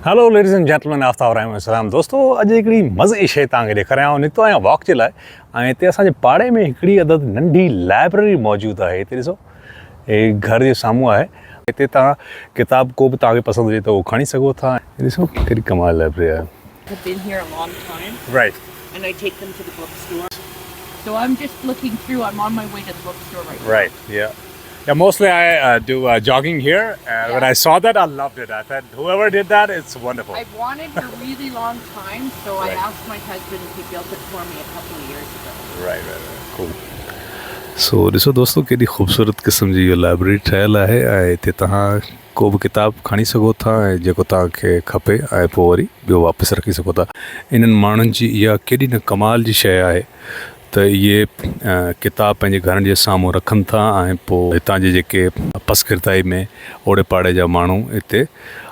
Hello ladies and gentleman, Aftab Rahman सलाम। दोस्तों, अॼु हिकिड़ी मज़े जी शइ तव्हांखे ॾेखारियां आहियां। निकितो आहियां वॉक जे लाइ ऐं हिते असांजे पाड़े में हिकिड़ी अदद नंढी लाइब्रेरी मौजूदु आहे। हिते ॾिसो, हे घर जे साम्हूं आहे। हिते तव्हां किताब को बि तव्हांखे पसंदि हुजे त उहो खणी सघो था। ॾिसो कहिड़ी कमाल लाइब्रेरी आहे। Have been here a long time. Right. And I take them to the bookstore. So I'm just looking through. I'm on my way to the bookstore right now. Right. Yeah. Yeah. Mostly I do jogging here. When I saw that, I loved it. I thought whoever did that, it's wonderful. I've wanted for a really long time, so Right. I asked my husband if he built it for me a couple of years ago. Right. Cool. सो ॾिसो दोस्तों, केॾी ख़ूबसूरत क़िस्म जी इहा library ठहियलु आहे ऐं हिते तव्हां को बि किताब खणी सघो था ऐं जेको तव्हांखे खपे ऐं पोइ वरी ॿियो वापसि रखी सघो था। इन्हनि माण्हुनि जी इहा केॾी न कमाल जी शइ आहे त इहे किताब पंहिंजे घरनि जे साम्हूं रखनि था ऐं पोइ हितां जे जेके पसकिरताई में ओड़े पाड़े जा माण्हू हिते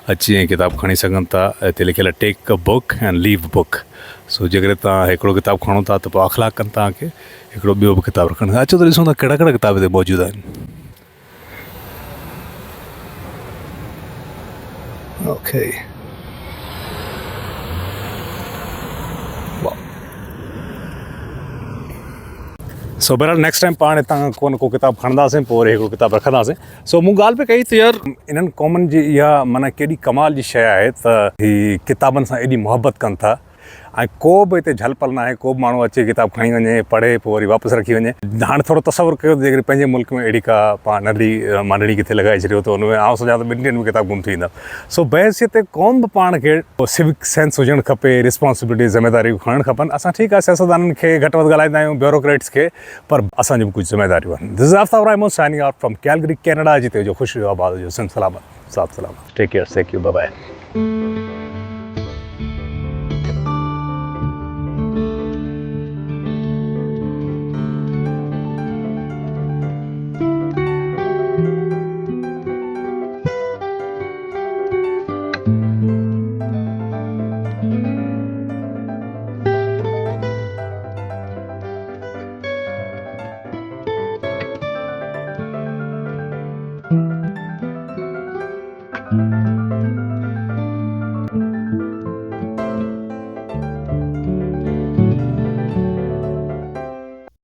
अची ऐं किताब खणी सघनि था। हिते लिखियलु आहे take a book and leave book. सो जेकॾहिं तव्हां हिकिड़ो किताबु खणो था त पोइ अख़लाक़नि तव्हांखे हिकिड़ो ॿियो बि किताबु रखणु। अचो त ॾिसूं था कहिड़ा कहिड़ा किताब हिते मौजूदु आहिनि। ओके, सो बहरहाल नेक्स्ट टाइम पाण हितां को न को किताब खणंदासीं, पोइ वरी हिकिड़ो किताबु रखंदासीं। सो मूं ॻाल्हि पे कई त यार इन्हनि क़ौमनि जी इहा माना केॾी कमाल जी शइ आहे त हीअ किताबनि सां एॾी मुहबत कनि था ऐं को बि हिते झलपल न आहे। को बि माण्हू अचे किताबु खणी वञे, पढ़े, पोइ वरी वापसि रखी वञे। हाणे थोरो तसवुरु कयो जेकॾहिं पंहिंजे मुल्क में अहिड़ी का पाण नंढी मांडड़ी किथे लॻाए छॾियो त हुन में आउं सम्झां त 2 ॾींहंनि में किताब गुम थी वेंदा। सो बहसियत क़ौम बि पाण खे सिविक सेंस हुजणु खपे, रिस्पॉन्सिबिलिटी ज़िमेदारियूं खणणु खपनि। असां ठीकु आहे सियासतदाननि खे घटि वधि ॻाल्हाईंदा आहियूं, ब्यूरोक्रेट्स खे, पर असांजी बि कुझु ज़िमेदारियूं आहिनि। This is Aftab Rahman signing out from Calgary, Canada. जिते जो ख़ुशि हुओ, आबाद हुजो, सिंध सलामत, साथ सलामत। Take care, take you, bye by.